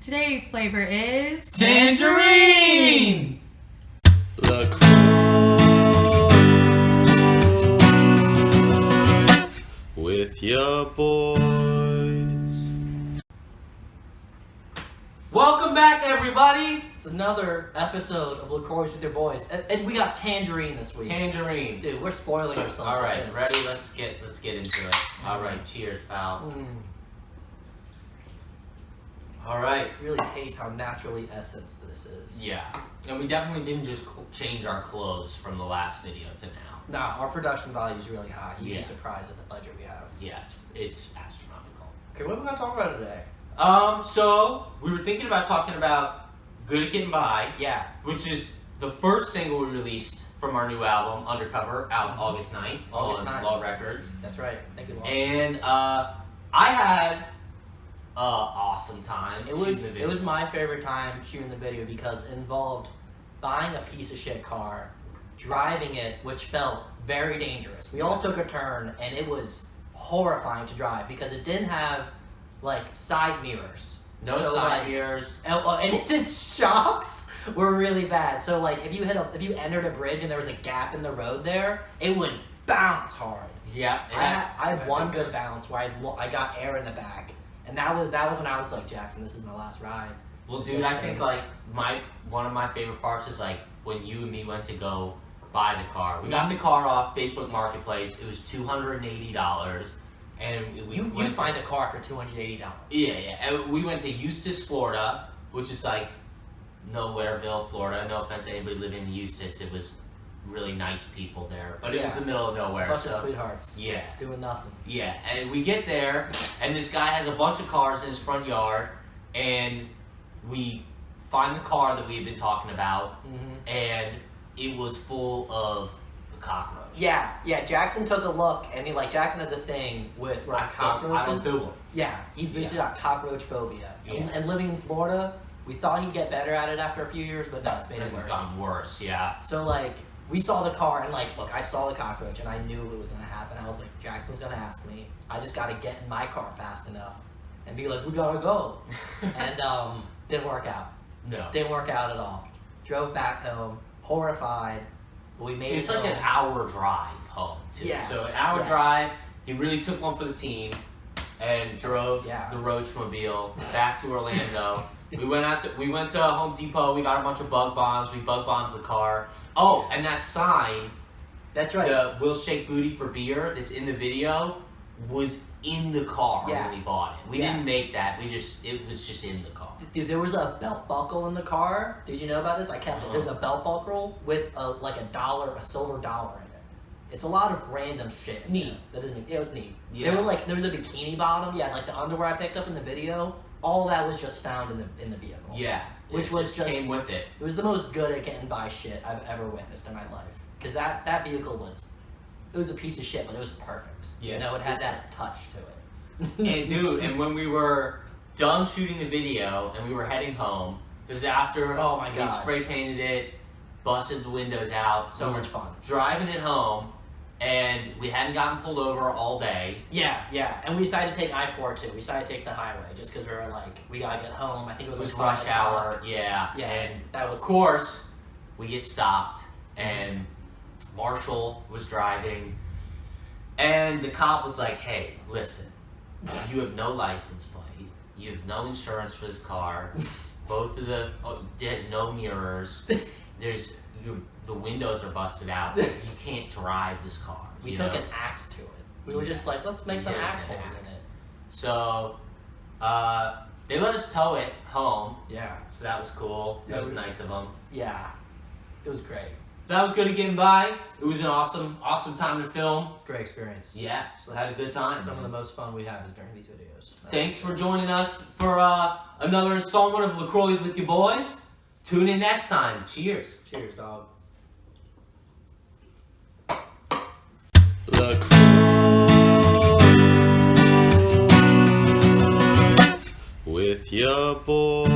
Today's flavor is tangerine! Croixs with your boys. Welcome back, everybody! It's another episode of Croixs with your boys, and we got tangerine this week. Tangerine. Dude, we're spoiling ourselves. All right, with ready? this. Let's get into it. All right, cheers, pal. All right. Really taste how naturally essenced this is. Yeah, and we definitely didn't just change our clothes from the last video to now. Nah, our production value is really high. You'd Yeah. be surprised at the budget we have. Yeah, it's astronomical. Okay, what are we gonna talk about today? So we were thinking about talking about Good at Getting By, Yeah. which is the first single we released from our new album, Undercover, out August 9th August on 9th. Law Records. That's right. Thank you, Laura. And I had an awesome time. It was my favorite time shooting the video because it involved buying a piece of shit car, driving it, which felt very dangerous. We all took a turn, and it was horrifying to drive because it didn't have like side mirrors. No So, side like, mirrors. and its shocks were really bad. So like if you entered a bridge and there was a gap in the road there, it would bounce hard. Yeah. I had one good bounce where I got air in the back, and that was when I was like, Jackson, this is my last ride. Well, dude, I think like one of my favorite parts is like when you and me went to go buy the car. We got the car off Facebook Marketplace. It was $280, and You find a car for $280. Yeah. And we went to Eustis, Florida, which is like Nowhereville, Florida. No offense to anybody living in Eustis. It was really nice people there, but it was the middle of nowhere. Bunch of sweethearts. Yeah. Doing nothing. Yeah, and we get there, and this guy has a bunch of cars in his front yard, and we find the car that we had been talking about, and it was full of cockroaches. Yeah. Jackson took a look, and Jackson has a thing with cockroaches. I don't do them. Yeah, he's basically got cockroach phobia. Yeah. And living in Florida, we thought he'd get better at it after a few years, but no, it's made it It's worse. gotten worse, yeah. So we saw the car, and look, I saw the cockroach, and I knew it was gonna happen. I was like, Jackson's gonna ask me. I just gotta get in my car fast enough, and be like, we gotta go. And didn't work out. No. Didn't work out at all. Drove back home, horrified. But we made It's it like home. an hour drive home, too. Yeah. So an hour drive, he really took one for the team, and drove Yeah. the Roachmobile back to Orlando. We went to Home Depot. We got a bunch of bug bombs. We bug bombed the car. Oh, and that sign, That's right. the "We'll Shake Booty for Beer" that's in the video, was in the car Yeah. when we bought it. We didn't make that. It was just in the car. Dude, there was a belt buckle in the car. Did you know about this? I kept it. There's a belt buckle with a silver dollar in it. It's a lot of random shit. Neat. It was neat. Yeah. There was a bikini bottom. Yeah, like the underwear I picked up in the video. All that was just found in the vehicle. Yeah. Which it was just came with it. It was the most good at getting by shit I've ever witnessed in my life. Because that vehicle was a piece of shit, but it was perfect. Yeah. You know, it had that touch to it. And dude, and when we were done shooting the video and we were heading home, because after Oh my God. we spray painted it, busted the windows out, So much fun. driving it home, and we hadn't gotten pulled over all day. Yeah. And we decided to take I-4 too. We decided to take the highway just because we were like, we gotta get home. I think it was It was like rush 5 o'clock. hour, yeah. Yeah, And that was- of course, we get stopped, and Marshall was driving, and the cop was like, "Hey, listen, you have no license plate, you have no insurance for this car, there's no mirrors, the windows are busted out, you can't drive this car." We took an axe to it. We were just like, let's make some axe holes in it. So, they let us tow it home, Yeah. so that was cool. That was nice of them. Yeah. It was great. That was good at Getting By. It was an awesome time to film. Great experience. Yeah, had a good time. Some of the most fun we have is during these videos. Thanks for joining us for another installment of Croixs with your boys. Tune in next time. Cheers. Cheers, dog. Croixs with your boys.